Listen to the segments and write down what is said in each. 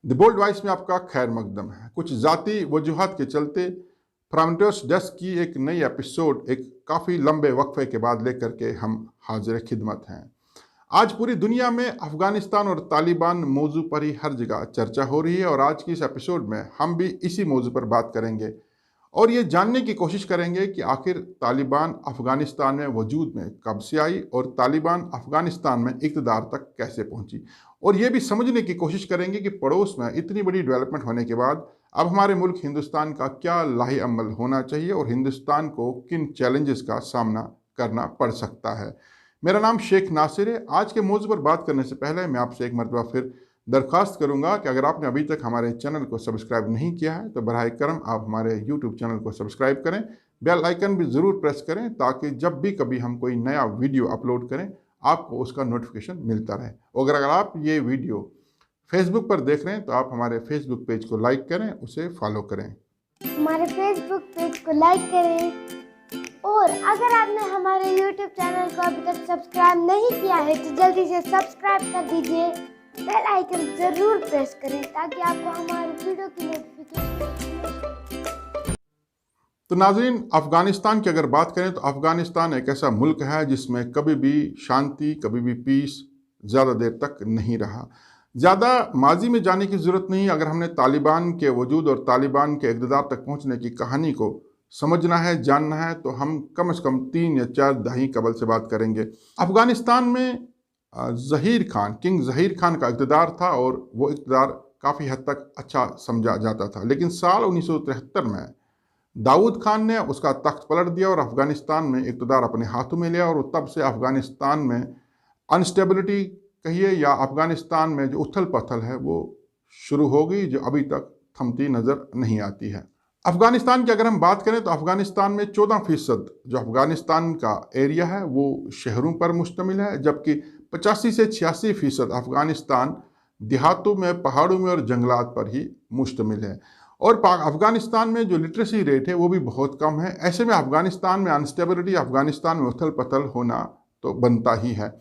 The bold voice में आपका खैर मकदम है। कुछ ज़ाती वजूहात के चलते फ्रामटर्स डेस्क की एक नई एपिसोड एक काफ़ी लंबे वक्फे के बाद लेकर के हम हाजिर खिदमत हैं। आज पूरी दुनिया में अफ़गानिस्तान और तालिबान मौजू पर ही हर जगह चर्चा हो रही है और आज की इस एपिसोड में हम भी इसी मौजू पर बात करेंगे और ये जानने की कोशिश करेंगे कि आखिर तालिबान अफ़गानिस्तान में वजूद में कब से आई और तालिबान अफ़गानिस्तान में इक़्तिदार तक कैसे पहुंची, और ये भी समझने की कोशिश करेंगे कि पड़ोस में इतनी बड़ी डेवलपमेंट होने के बाद अब हमारे मुल्क हिंदुस्तान का क्या लाहे अमल होना चाहिए और हिंदुस्तान को किन चैलेंजेस का सामना करना पड़ सकता है। मेरा नाम शेख नासिर है। आज के मौजू पर बात करने से पहले मैं आपसे एक मरतबा फिर दरख्वास्त करूंगा कि अगर आपने अभी तक हमारे चैनल को सब्सक्राइब नहीं किया है तो बराए करम आप हमारे यूट्यूब चैनल को सब्सक्राइब करें, बेल आइकन भी ज़रूर प्रेस करें ताकि जब भी कभी हम कोई नया वीडियो अपलोड करें आपको उसका नोटिफिकेशन मिलता रहे। और अगर आप ये वीडियो फेसबुक पर देख रहे हैं तो आप हमारे फेसबुक पेज को लाइक करें, उसे फॉलो करें। हमारे फेसबुक पेज को लाइक करें और अगर आपने हमारे यूट्यूब चैनल को अभी तक सब्सक्राइब नहीं किया है तो जल्दी से सब्सक्राइब कर दीजिए, बेल आइकन जरूर प्रेस करें ताकि आपको हमारे वीडियो की नोटिफिकेशन। तो नाज़रीन, अफ़गानिस्तान की अगर बात करें तो अफ़गानिस्तान एक ऐसा मुल्क है जिसमें कभी भी शांति, कभी भी पीस ज़्यादा देर तक नहीं रहा। ज़्यादा माजी में जाने की ज़रूरत नहीं। अगर हमने तालिबान के वजूद और तालिबान के इक़्तिदार तक पहुँचने की कहानी को समझना है, जानना है, तो हम कम से कम 3 या 4 दहाई कबल से बात करेंगे। अफ़गानिस्तान में ज़हीर खान, किंग ज़हीर खान का इक़्तिदार था और वो इक़्तिदार काफ़ी हद तक अच्छा समझा जाता था। लेकिन साल 1973 में दाऊद खान ने उसका तख्त पलट दिया और अफ़गानिस्तान में इक़्तिदार अपने हाथों में लिया और तब से अफ़गानिस्तान में अनस्टेबिलिटी कहिए या अफ़गानिस्तान में जो उथल पथल है वो शुरू हो गई, जो अभी तक थमती नज़र नहीं आती है। अफ़गानिस्तान की अगर हम बात करें तो अफ़गानिस्तान में 14% जो अफ़गानिस्तान का एरिया है वो शहरों पर मुश्तमिल है, जबकि 85 से 86% अफ़गानिस्तान देहातों में, पहाड़ों में और जंगलात पर ही मुश्तमिल है। और अफ़गानिस्तान में जो लिटरेसी रेट है वो भी बहुत कम है। ऐसे में अफ़गानिस्तान में अनस्टेबिलिटी, अफ़गानिस्तान में उथल पथल होना तो बनता ही है।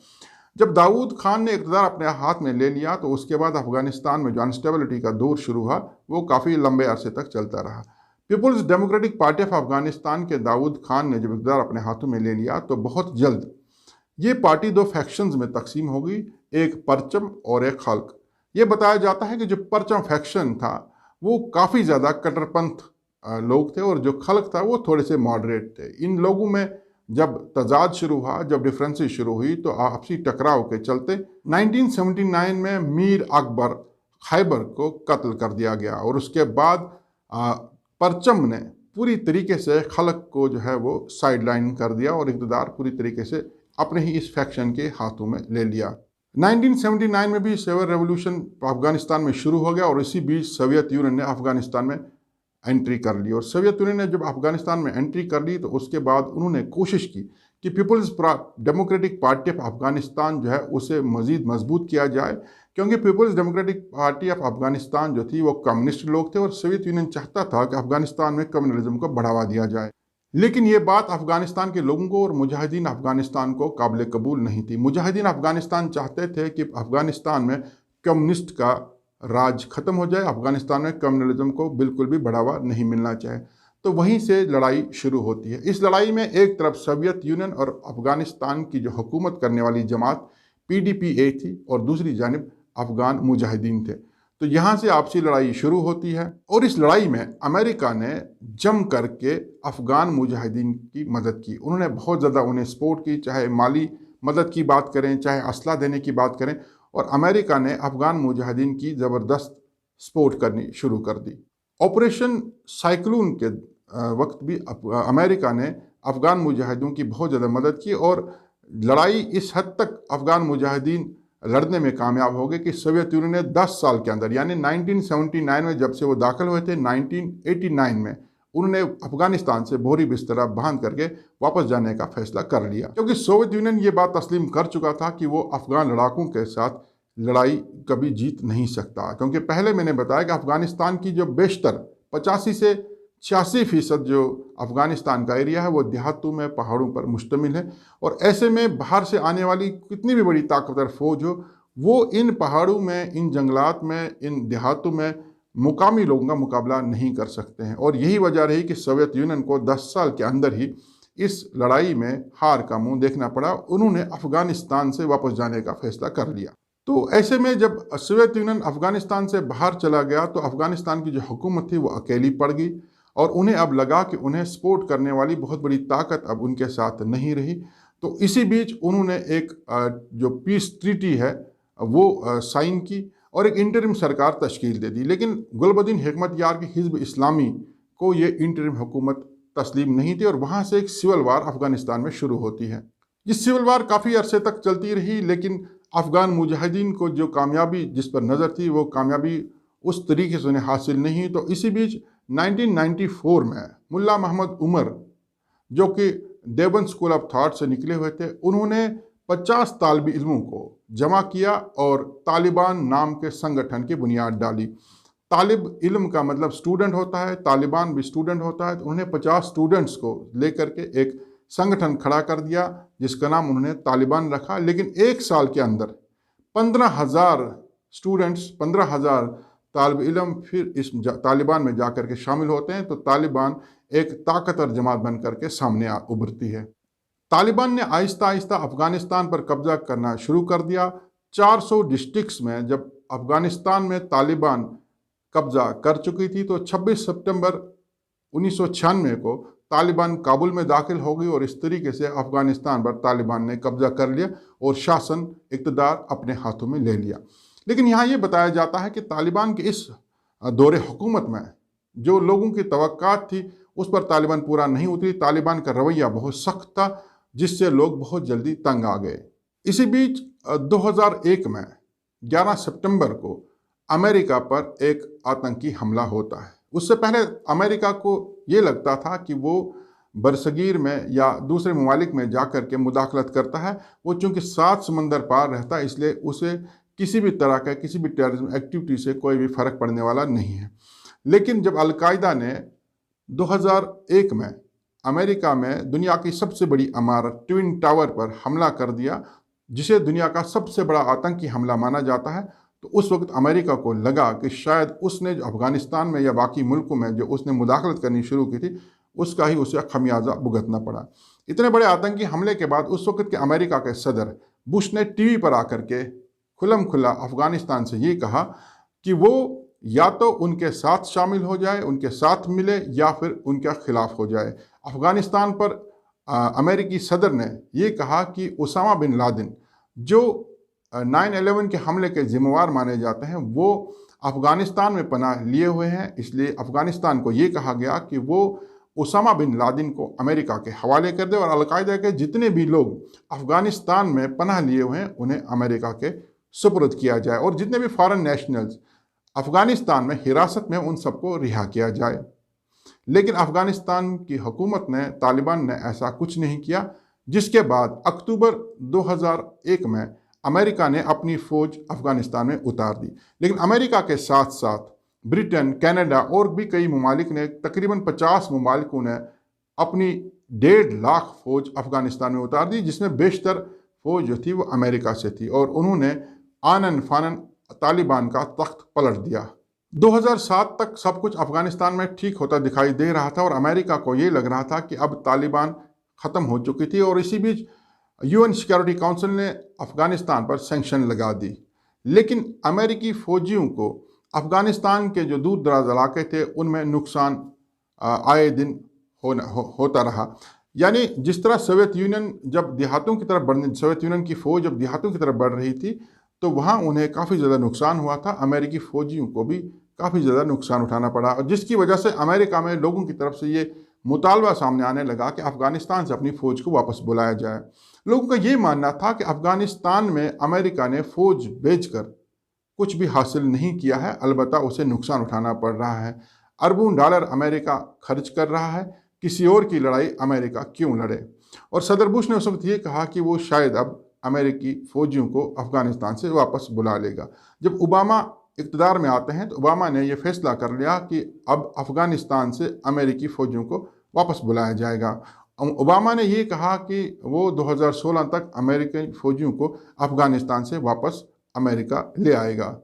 जब दाऊद खान ने इक़्तिदार अपने हाथ में ले लिया तो उसके बाद अफ़गानिस्तान में जो अनस्टेबिलिटी का दौर शुरू हुआ वो काफ़ी लंबे अरसे तक चलता रहा। People's Democratic Party of Afghanistan के दाऊद खान ने जब इक़्तिदार अपने हाथों में ले लिया तो बहुत जल्द ये पार्टी 2 फैक्शंस में तकसीम हो गई, एक परचम और एक खल्क। ये बताया जाता है कि जो परचम फैक्शन था वो काफ़ी ज़्यादा कट्टरपंथ लोग थे और जो खल्क था वो थोड़े से मॉडरेट थे। इन लोगों में जब तजाद शुरू हुआ, जब डिफ्रेंसेस शुरू हुई तो आपसी टकराव के चलते 1979 में मीर अकबर खैबर को कत्ल कर दिया गया और उसके बाद परचम ने पूरी तरीके से खल्क को जो है वो साइडलाइन कर दिया और इक़्तिदार पूरी तरीके से अपने ही इस फैक्शन के हाथों में ले लिया। 1979 में भी सिविल रेवोल्यूशन अफ़गानिस्तान में शुरू हो गया और इसी बीच सोवियत यूनियन ने अफ़गानिस्तान में एंट्री कर ली और सोवियत यूनियन ने जब अफ़गानिस्तान में एंट्री कर ली तो उसके बाद उन्होंने कोशिश की कि People's Democratic Party of Afghanistan जो है उसे मज़ीद मजबूत किया जाए, क्योंकि People's Democratic Party of Afghanistan जो थी वो कम्युनिस्ट लोग थे और सोवियत यूनियन चाहता था कि अफ़गानिस्तान में कम्युनलिज्म को बढ़ावा दिया जाए। लेकिन ये बात अफ़गानिस्तान के लोगों को और मुजाहिदीन अफ़गानिस्तान को काबिल कबूल नहीं थी। मुजाहिदीन अफ़गानिस्तान चाहते थे कि अफ़गानिस्तान में कम्युनिस्ट का राज ख़त्म हो जाए, अफ़गानिस्तान में कम्युनलिज्म को बिल्कुल भी बढ़ावा नहीं मिलना चाहिए। तो वहीं से लड़ाई शुरू होती है। इस लड़ाई में एक तरफ सोवियत यूनियन और अफ़गानिस्तान की जो हुकूमत करने वाली जमात PDPA थी और दूसरी जानिब अफ़गान मुजाहिदीन थे। तो यहाँ से आपसी लड़ाई शुरू होती है और इस लड़ाई में अमेरिका ने जम करके अफ़गान मुजाहिदीन की मदद की। उन्होंने बहुत ज़्यादा उन्हें सपोर्ट की, चाहे माली मदद की बात करें, चाहे असला देने की बात करें, और अमेरिका ने अफ़गान मुजाहिदीन की ज़बरदस्त सपोर्ट करनी शुरू कर दी। ऑपरेशन साइक्लोन के वक्त भी अमेरिका ने अफ़गान मुजाहिदीन की बहुत ज़्यादा मदद की और लड़ाई इस हद तक अफ़गान मुजाहिदीन लड़ने में कामयाब हो गए कि सोवियत यूनियन ने 10 साल के अंदर, यानी 1979 में जब से वो दाखिल हुए थे, 1989 में उन्होंने अफ़गानिस्तान से बोरी बिस्तरा बांध करके वापस जाने का फैसला कर लिया, क्योंकि सोवियत यूनियन ये बात तस्लीम कर चुका था कि वो अफ़गान लड़ाकों के साथ लड़ाई कभी जीत नहीं सकता। क्योंकि पहले मैंने बताया कि अफ़गानिस्तान की जो बेशतर 85 से 86% जो अफ़गानिस्तान का एरिया है वो देहातों में, पहाड़ों पर मुश्तमिल है और ऐसे में बाहर से आने वाली कितनी भी बड़ी ताकतवर फ़ौज हो वो इन पहाड़ों में, इन जंगलात में, इन देहातों में मुकामी लोगों का मुकाबला नहीं कर सकते हैं। और यही वजह रही कि सोवियत यूनियन को 10 साल के अंदर ही इस लड़ाई में हार का मुंह देखना पड़ा। उन्होंने अफगानिस्तान से वापस जाने का फैसला कर लिया। तो ऐसे में जब सोवियत यूनियन अफगानिस्तान से बाहर चला गया तो अफगानिस्तान की जो हुकूमत थी वो अकेली पड़ गई और उन्हें अब लगा कि उन्हें सपोर्ट करने वाली बहुत बड़ी ताकत अब उनके साथ नहीं रही। तो इसी बीच उन्होंने एक जो पीस ट्रीटी है वो साइन की और एक इंटरिम सरकार तश्कील दे दी। लेकिन गुलबद्दीन हिकमत यार की हिज़्ब इस्लामी को ये इंटरिम हुकूमत तस्लीम नहीं थी और वहाँ से एक सिविल वार अफगानिस्तान में शुरू होती है। ये सिविल वार काफ़ी अरसे तक चलती रही, लेकिन अफ़गान मुजाहिदीन को जो कामयाबी जिस पर नज़र थी वो कामयाबी उस तरीके से उन्हें हासिल नहीं। तो इसी बीच 1994 में मुल्ला मोहम्मद उमर, जो कि देवबंद स्कूल ऑफ थॉट से निकले हुए थे, उन्होंने 50 तालिब इल्मों को जमा किया और तालिबान नाम के संगठन की बुनियाद डाली। तालिब इल्म का मतलब स्टूडेंट होता है, तालिबान भी स्टूडेंट होता है। तो उन्होंने 50 स्टूडेंट्स को लेकर के एक संगठन खड़ा कर दिया जिसका नाम उन्होंने तालिबान रखा। लेकिन एक साल के अंदर 15,000 स्टूडेंट्स, 15,000 तालिब इल्म फिर इस तालिबान में जाकर के शामिल होते हैं। तो तालिबान एक ताकतवर जमात बन करके सामने उभरती है। तालिबान ने आहिस्ता आहिस्ता अफगानिस्तान पर कब्जा करना शुरू कर दिया। 400 डिस्ट्रिक्ट्स में जब अफगानिस्तान में तालिबान कब्जा कर चुकी थी तो 26 सितंबर 1996 को तालिबान काबुल में दाखिल हो गई और इस तरीके से अफगानिस्तान पर तालिबान ने कब्जा कर लिया और शासन इक़्तिदार अपने हाथों में ले लिया। लेकिन यहाँ ये बताया जाता है कि तालिबान के इस दौरे हुकूमत में जो लोगों की तवक्कात थी उस पर तालिबान पूरा नहीं उतरी। तालिबान का रवैया बहुत सख्त था जिससे लोग बहुत जल्दी तंग आ गए। इसी बीच 2001 में 11 सितंबर को अमेरिका पर एक आतंकी हमला होता है। उससे पहले अमेरिका को ये लगता था कि वो बरसगीर में या दूसरे ममालिक में जाकर के मुदाखलत करता है। वो चूँकि 7 समंदर पार रहता है इसलिए उसे किसी भी तरह का किसी भी टेररिज्म एक्टिविटी से कोई भी फ़र्क पड़ने वाला नहीं है। लेकिन जब अलकायदा ने 2001 में अमेरिका में दुनिया की सबसे बड़ी इमारत ट्विन टावर पर हमला कर दिया, जिसे दुनिया का सबसे बड़ा आतंकी हमला माना जाता है, तो उस वक्त अमेरिका को लगा कि शायद उसने जो अफ़गानिस्तान में या बाकी मुल्कों में जो उसने मुदाखलत करनी शुरू की थी उसका ही उसे खमियाजा भुगतना पड़ा। इतने बड़े आतंकी हमले के बाद उस वक्त के अमेरिका के सदर बुश ने टीवी पर आकर के खुल्लम खुल्ला अफ़गानिस्तान से ये कहा कि वो या तो उनके साथ शामिल हो जाए, उनके साथ मिले, या फिर उनके खिलाफ हो जाए। अफ़गानिस्तान पर अमेरिकी सदर ने ये कहा कि उसामा बिन लादेन जो 9/11 के हमले के जिम्मेवार माने जाते हैं वो अफ़गानिस्तान में पनाह लिए हुए हैं। इसलिए अफ़गानिस्तान को ये कहा गया कि वो उसामा बिन लादेन को अमेरिका के हवाले कर दे और अलकायदा के जितने भी लोग अफ़गानिस्तान में पनाह लिए हुए हैं उन्हें अमेरिका के सुपुर्द किया जाए और जितने भी फॉरेन नेशनल्स अफ़गानिस्तान में हिरासत में उन सबको रिहा किया जाए। लेकिन अफ़गानिस्तान की हुकूमत ने, तालिबान ने ऐसा कुछ नहीं किया, जिसके बाद अक्टूबर 2001 में अमेरिका ने अपनी फ़ौज अफ़गानिस्तान में उतार दी। लेकिन अमेरिका के साथ साथ ब्रिटेन, कनाडा और भी कई ममालिक ने, तकरीबन 50 ममालिकों ने अपनी 1.5 लाख फ़ौज अफ़गानिस्तान में उतार दी, जिसमें बेशतर फ़ौज जो थी वो अमेरिका से थी और उन्होंने आनन फानन तालिबान का तख्त पलट दिया। 2007 तक सब कुछ अफ़गानिस्तान में ठीक होता दिखाई दे रहा था और अमेरिका को ये लग रहा था कि अब तालिबान ख़त्म हो चुकी थी और इसी बीच UN सिक्योरिटी काउंसिल ने अफ़गानिस्तान पर सैंक्शन लगा दी। लेकिन अमेरिकी फ़ौजियों को अफ़गानिस्तान के जो दूर दराज इलाके थे उनमें नुकसान आए दिन होता रहा। यानी जिस तरह सोवियत यूनियन जब देहातों की तरफ बढ़ने, सोवियत यूनियन की फ़ौज जब देहातों की तरफ बढ़ रही थी तो वहाँ उन्हें काफ़ी ज़्यादा नुकसान हुआ था। अमेरिकी फ़ौजियों को भी काफ़ी ज़्यादा नुकसान उठाना पड़ा और जिसकी वजह से अमेरिका में लोगों की तरफ से ये मुतालबा सामने आने लगा कि अफ़गानिस्तान से अपनी फ़ौज को वापस बुलाया जाए। लोगों का ये मानना था कि अफ़गानिस्तान में अमेरिका ने फ़ौज भेजकर कुछ भी हासिल नहीं किया है, अलबत्ता उसे नुकसान उठाना पड़ रहा है। अरबों डॉलर अमेरिका खर्च कर रहा है, किसी और की लड़ाई अमेरिका क्यों लड़े। और सदर बुश ने उस वक्त ये कहा कि वो शायद अब अमेरिकी फ़ौजियों को अफ़गानिस्तान से वापस बुला लेगा। जब ओबामा इक़्तिदार में आते हैं तो ओबामा ने यह फ़ैसला कर लिया कि अब अफ़गानिस्तान से अमेरिकी फ़ौजियों को वापस बुलाया जाएगा। ओबामा ने ये कहा कि वो 2016 तक अमेरिकी फ़ौजियों को अफ़गानिस्तान से वापस अमेरिका ले आएगा।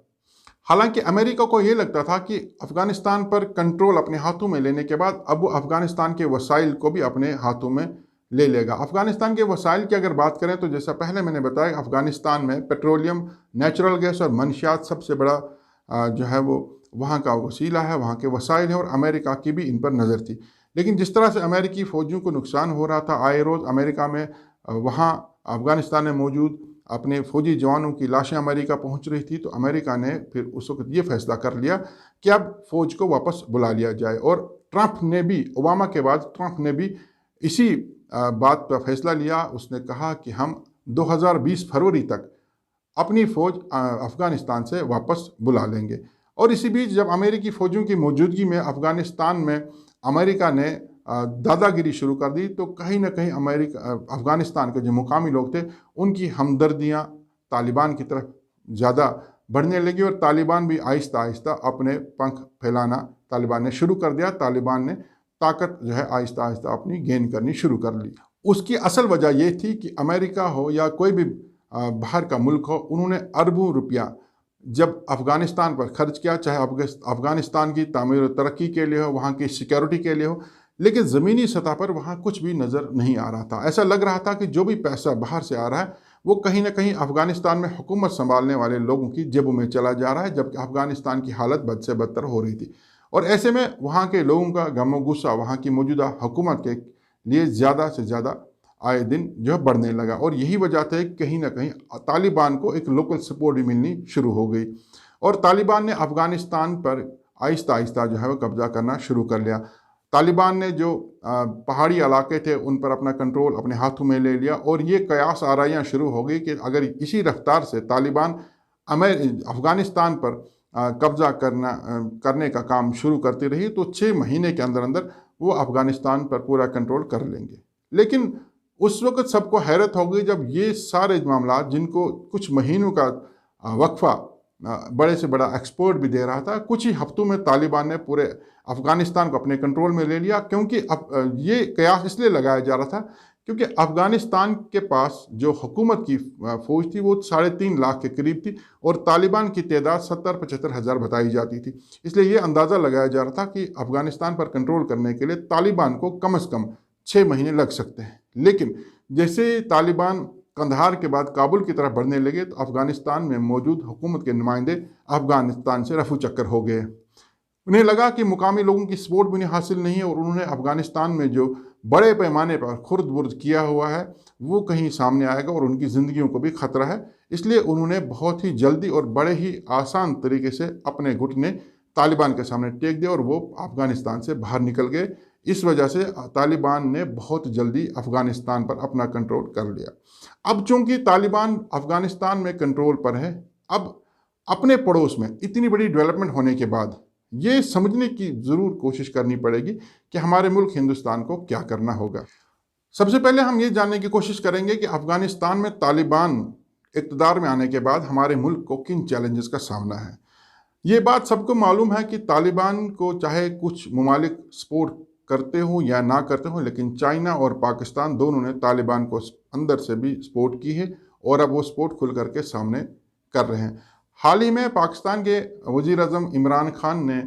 हालांकि अमेरिका को ये लगता था कि अफगानिस्तान पर कंट्रोल अपने हाथों में लेने के बाद अब वो अफगानिस्तान के वसाइल को भी अपने हाथों में ले लेगा। अफगानिस्तान के वसाइल की अगर बात करें तो जैसा पहले मैंने बताया, अफगानिस्तान में पेट्रोलियम, नेचुरल गैस और मनशियात सबसे बड़ा जो है वो वहाँ का वसीला है, वहाँ के वसाइल है, और अमेरिका की भी इन पर नज़र थी। लेकिन जिस तरह से अमेरिकी फ़ौजियों को नुकसान हो रहा था, आए रोज़ अमेरिका में वहाँ अफगानिस्तान में मौजूद अपने फ़ौजी जवानों की लाशें अमेरिका पहुँच रही थी, तो अमेरिका ने फिर उस वक्त ये फैसला कर लिया कि अब फ़ौज को वापस बुला लिया जाए। और ट्रंप ने भी, ओबामा के बाद ट्रंप ने भी इसी बात पर फैसला लिया। उसने कहा कि हम 2020 फरवरी तक अपनी फ़ौज अफ़गानिस्तान से वापस बुला लेंगे। और इसी बीच जब अमेरिकी फ़ौजियों की मौजूदगी में अफ़गानिस्तान में अमेरिका ने दादागिरी शुरू कर दी, तो कहीं ना कहीं अफ़गानिस्तान के जो मुकामी लोग थे उनकी हमदर्दियाँ तालिबान की तरफ ज़्यादा बढ़ने लगी, और तालिबान भी आहिस्ता आहिस्ता अपने पंख फैलाना तालिबान ने शुरू कर दिया। तालिबान ने ताकत जो है आहिस्ता आहिस्ता अपनी गेन करनी शुरू कर ली। उसकी असल वजह ये थी कि अमेरिका हो या कोई भी बाहर का मुल्क हो, उन्होंने अरबों रुपया जब अफ़गानिस्तान पर खर्च किया, चाहे अफ़गानिस्तान की तामीर और तरक्की के लिए हो, वहाँ की सिक्योरिटी के लिए हो, लेकिन ज़मीनी सतह पर वहाँ कुछ भी नज़र नहीं आ रहा था। ऐसा लग रहा था कि जो भी पैसा बाहर से आ रहा है वो कहीं ना कहीं अफ़गानिस्तान में हुकूमत संभालने वाले लोगों की जेबों में चला जा रहा है, जबकि अफ़गानिस्तान की हालत बद से बदतर हो रही थी। और ऐसे में वहाँ के लोगों का गम गुस्सा वहाँ की मौजूदा हुकूमत के लिए ज़्यादा से ज़्यादा आए दिन जो है बढ़ने लगा। और यही वजह था कि कहीं ना कहीं तालिबान को एक लोकल सपोर्ट भी मिलनी शुरू हो गई, और तालिबान ने अफ़गानिस्तान पर आहिस्ता आहिस्ता जो है वो कब्ज़ा करना शुरू कर लिया। तालिबान ने जो पहाड़ी इलाके थे उन पर अपना कंट्रोल अपने हाथों में ले लिया, और ये कयास आराइयाँ शुरू हो गई कि अगर इसी रफ्तार से तालिबान अफ़गानिस्तान पर कब्ज़ा करने का काम शुरू करती रही तो 6 महीने के अंदर अंदर वो अफ़गानिस्तान पर पूरा कंट्रोल कर लेंगे। लेकिन उस वक्त सबको हैरत हो गई जब ये सारे मामला, जिनको कुछ महीनों का वक्फा बड़े से बड़ा एक्सपोर्ट भी दे रहा था, कुछ ही हफ्तों में तालिबान ने पूरे अफ़गानिस्तान को अपने कंट्रोल में ले लिया। क्योंकि अब ये कयास इसलिए लगाया जा रहा था क्योंकि अफ़गानिस्तान के पास जो हुकूमत की फ़ौज थी वो 3.5 लाख के करीब थी, और तालिबान की तादाद 70-75 हज़ार बताई जाती थी। इसलिए ये अंदाज़ा लगाया जा रहा था कि अफ़गानिस्तान पर कंट्रोल करने के लिए तालिबान को कम से कम 6 महीने लग सकते हैं। लेकिन जैसे तालिबान कंधार के बाद काबुल की तरफ बढ़ने लगे तो अफ़गानिस्तान में मौजूद हुकूमत के नुमाइंदे अफ़गानिस्तान से रफू चक्कर हो गए। उन्हें लगा कि मुकामी लोगों की सपोर्ट भी उन्हें हासिल नहीं है, और उन्होंने अफ़गानिस्तान में जो बड़े पैमाने पर खुर्द बुर्द किया हुआ है वो कहीं सामने आएगा और उनकी ज़िंदगियों को भी ख़तरा है। इसलिए उन्होंने बहुत ही जल्दी और बड़े ही आसान तरीके से अपने घुटने तालिबान के सामने टेक दिया और वो अफ़गानिस्तान से बाहर निकल गए। इस वजह से तालिबान ने बहुत जल्दी अफ़गानिस्तान पर अपना कंट्रोल कर लिया। अब चूंकि तालिबान अफ़गानिस्तान में कंट्रोल पर है, अब अपने पड़ोस में इतनी बड़ी डेवलपमेंट होने के बाद ये समझने की ज़रूर कोशिश करनी पड़ेगी कि हमारे मुल्क हिंदुस्तान को क्या करना होगा। सबसे पहले हम ये जानने की कोशिश करेंगे कि अफ़गानिस्तान में तालिबान इक़्तिदार में आने के बाद हमारे मुल्क को किन चैलेंजेस का सामना है। ये बात सबको मालूम है कि तालिबान को चाहे कुछ ममालिक सपोर्ट करते हों या ना करते हों, लेकिन चाइना और पाकिस्तान दोनों ने तालिबान को अंदर से भी सपोर्ट की है और अब वो सपोर्ट खुल करके सामने कर रहे हैं। हाल ही में पाकिस्तान के वज़ीर-ए-आज़म इमरान खान ने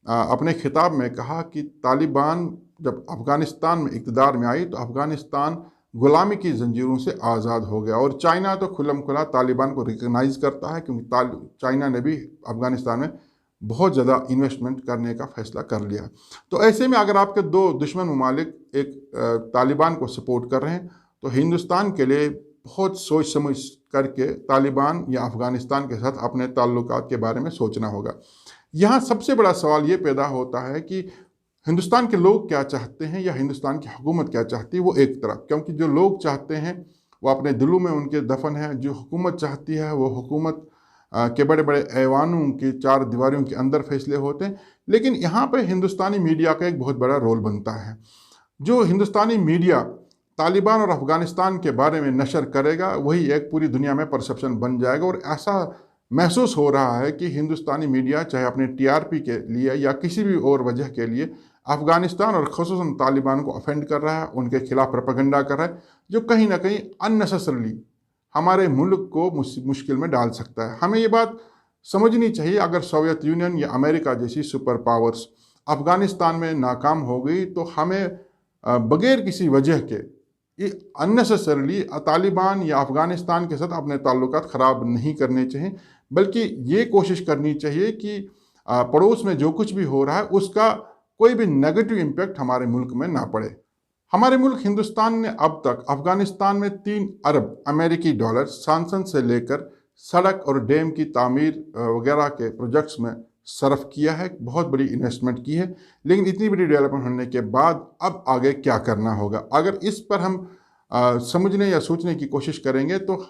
अपने खिताब में कहा कि तालिबान जब अफ़गानिस्तान में इक़्तिदार में आई तो अफ़गानिस्तान ग़ुलामी की ज़ंजीरों से आज़ाद हो गया, और चाइना तो खुल्लम खुला तालिबान को रिकगनाइज़ करता है क्योंकि चाइना ने भी अफ़गानिस्तान में बहुत ज़्यादा इन्वेस्टमेंट करने का फ़ैसला कर लिया। तो ऐसे में अगर आपके दो दुश्मन ममालिक एक तालिबान को सपोर्ट कर रहे हैं तो हिंदुस्तान के लिए बहुत सोच समझ करके तालिबान या अफ़गानिस्तान के साथ अपने ताल्लुकात के बारे में सोचना होगा। यहाँ सबसे बड़ा सवाल ये पैदा होता है कि हिंदुस्तान के लोग क्या चाहते हैं या हिंदुस्तान की हुकूमत क्या चाहती है। वो एक तरफ, क्योंकि जो लोग चाहते हैं वो अपने दिलों में उनके दफन है, जो हुकूमत चाहती है वो हुकूमत के बड़े बड़े ऐवानों की 4 दीवारों के अंदर फैसले होते हैं। लेकिन यहाँ पर हिंदुस्तानी मीडिया का एक बहुत बड़ा रोल बनता है। जो हिंदुस्तानी मीडिया तालिबान और अफ़गानिस्तान के बारे में नशर करेगा वही एक पूरी दुनिया में परसेप्शन बन जाएगा, और ऐसा महसूस हो रहा है कि हिंदुस्तानी मीडिया चाहे अपने TRP के लिए या किसी भी और वजह के लिए अफ़गानिस्तान और ख़ुसूसन तालिबान को ऑफेंड कर रहा है, उनके खिलाफ प्रोपेगेंडा कर रहा है, जो कहीं ना कहीं अननेसेसरली हमारे मुल्क को मुश्किल में डाल सकता है। हमें ये बात समझनी चाहिए, अगर सोवियत यूनियन या अमेरिका जैसी सुपर पावर्स अफ़गानिस्तान में नाकाम हो गई तो हमें बगैर किसी वजह के अननेसेसरली तालिबान या अफ़गानिस्तान के साथ अपने ताल्लुकात ख़राब नहीं करने चाहिए, बल्कि ये कोशिश करनी चाहिए कि पड़ोस में जो कुछ भी हो रहा है उसका कोई भी नेगेटिव इम्पैक्ट हमारे मुल्क में ना पड़े। हमारे मुल्क हिंदुस्तान ने अब तक अफ़गानिस्तान में 3 अरब अमेरिकी डॉलर सांसद से लेकर सड़क और डैम की तामीर वगैरह के प्रोजेक्ट्स में सर्फ किया है, बहुत बड़ी इन्वेस्टमेंट की है। लेकिन इतनी बड़ी डेवलपमेंट होने के बाद अब आगे क्या करना होगा, अगर इस पर हम समझने या सोचने की कोशिश करेंगे तो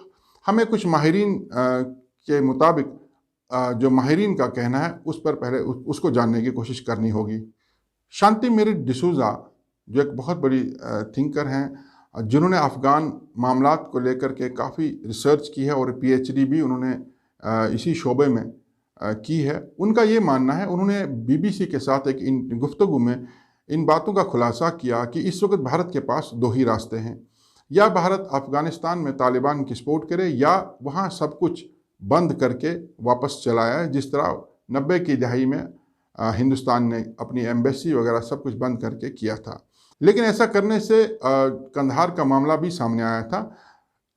हमें कुछ माहिरीन के मुताबिक जो माहिरीन का कहना है उस पर पहले उसको जानने की कोशिश करनी होगी। शांति मेरिट डिसूजा जो एक बहुत बड़ी थिंकर हैं, जिन्होंने अफ़गान मामलात को लेकर के काफ़ी रिसर्च की है और PhD भी उन्होंने इसी शोबे में की है, उनका ये मानना है, उन्होंने BBC के साथ एक इन गुफ्तगू में इन बातों का खुलासा किया कि इस वक्त भारत के पास 2 ही रास्ते हैं, या भारत अफ़गानिस्तान में तालिबान की सपोर्ट करे या वहाँ सब कुछ बंद करके वापस चला आए, जिस तरह 90 की दहाई में हिंदुस्तान ने अपनी एम्बेसी वगैरह सब कुछ बंद करके किया था। लेकिन ऐसा करने से कंधार का मामला भी सामने आया था।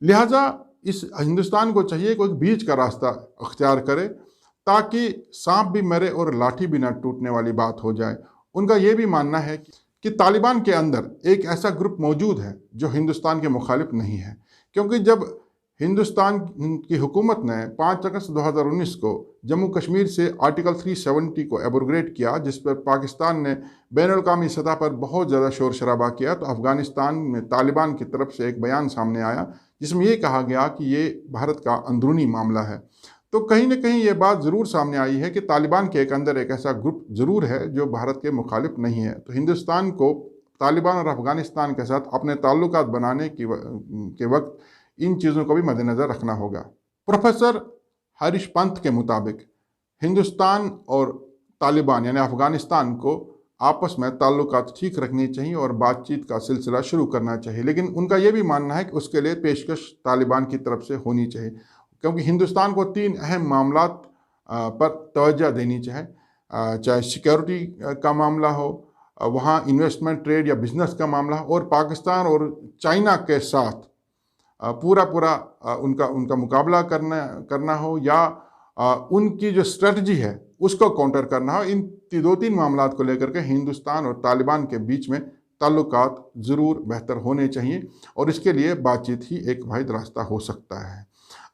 लिहाजा इस हिंदुस्तान को चाहिए कोई बीच का रास्ता अख्तियार करे ताकि सांप भी मरे और लाठी भी ना टूटने वाली बात हो जाए। उनका ये भी मानना है कि तालिबान के अंदर एक ऐसा ग्रुप मौजूद है जो हिंदुस्तान के मुखालिफ नहीं है, क्योंकि जब हिंदुस्तान की हुकूमत ने 5 अगस्त 2019 को जम्मू कश्मीर से आर्टिकल 370 को एब्रोगेट किया, जिस पर पाकिस्तान ने बैनुल-अक़वामी सतह पर बहुत ज़्यादा शोर शराबा किया, तो अफ़गानिस्तान में तालिबान की तरफ से एक बयान सामने आया जिसमें ये कहा गया कि ये भारत का अंदरूनी मामला है। तो कहीं ना कहीं ये बात ज़रूर सामने आई है कि तालिबान के अंदर एक ऐसा ग्रुप ज़रूर है जो भारत के मुखालिफ नहीं है। तो हिंदुस्तान को तालिबान और अफ़गानिस्तान के साथ अपने ताल्लुकात बनाने के वक्त इन चीज़ों को भी मद्देनज़र रखना होगा। प्रोफेसर हरीश पंत के मुताबिक हिंदुस्तान और तालिबान यानी अफ़गानिस्तान को आपस में ताल्लुकात ठीक रखनी चाहिए और बातचीत का सिलसिला शुरू करना चाहिए, लेकिन उनका ये भी मानना है कि उसके लिए पेशकश तालिबान की तरफ से होनी चाहिए, क्योंकि हिंदुस्तान को 3 अहम मामलात पर तवज्जो देनी चाहिए, चाहे सिक्योरिटी का मामला हो, वहाँ इन्वेस्टमेंट, ट्रेड या बिज़नेस का मामला हो, और पाकिस्तान और चाइना के साथ पूरा उनका मुकाबला करना हो या उनकी जो स्ट्रेटजी है उसको काउंटर करना हो। इन 2-3 मामलात को लेकर के हिंदुस्तान और तालिबान के बीच में ताल्लुकात ज़रूर बेहतर होने चाहिए और इसके लिए बातचीत ही एक वाहिद रास्ता हो सकता है।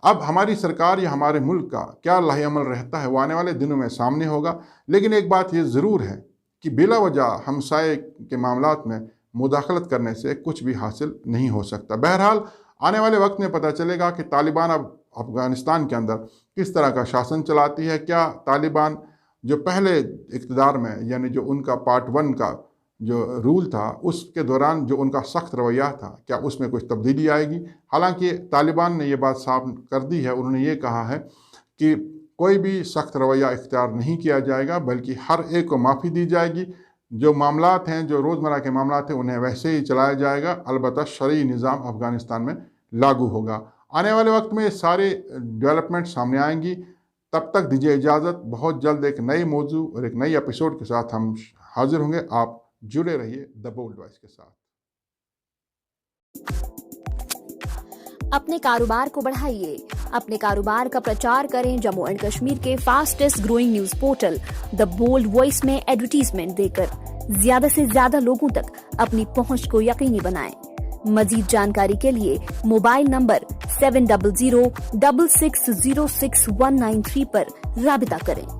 अब हमारी सरकार या हमारे मुल्क का क्या लाहेअमल रहता है वो आने वाले दिनों में सामने होगा, लेकिन एक बात ये ज़रूर है कि बिला वजह हमसाये के मामलात में मुदाखलत करने से कुछ भी हासिल नहीं हो सकता। बहरहाल आने वाले वक्त में पता चलेगा कि तालिबान अब अफ़गानिस्तान के अंदर किस तरह का शासन चलाती है। क्या तालिबान जो पहले इक़्तिदार में यानी जो उनका पार्ट 1 का जो रूल था उसके दौरान जो उनका सख्त रवैया था, क्या उसमें कुछ तब्दीली आएगी? हालांकि तालिबान ने ये बात साफ कर दी है, उन्होंने ये कहा है कि कोई भी सख्त रवैया इख्तियार नहीं किया जाएगा, बल्कि हर एक को माफ़ी दी जाएगी। जो मामलात हैं, जो रोज़मर्रा के मामलात हैं, उन्हें वैसे ही चलाया जाएगा, अलबत्ता शरई निज़ाम अफ़गानिस्तान में लागू होगा। आने वाले वक्त में सारे डेवलपमेंट सामने आएंगी। तब तक दीजिए इजाज़त। बहुत जल्द एक नए मौजू और एक नई एपिसोड के साथ हम हाजिर होंगे। आप जुड़े रहिए द बोल्ड वॉइस के साथ। अपने कारोबार को बढ़ाइए, अपने कारोबार का प्रचार करें जम्मू एंड कश्मीर के fastest growing news portal the bold voice में एडवर्टीजमेंट देकर ज्यादा से ज्यादा लोगों तक अपनी पहुंच को यकीनी बनाएं। मजीद जानकारी के लिए मोबाइल नंबर 7006606193 पर राबिता करें।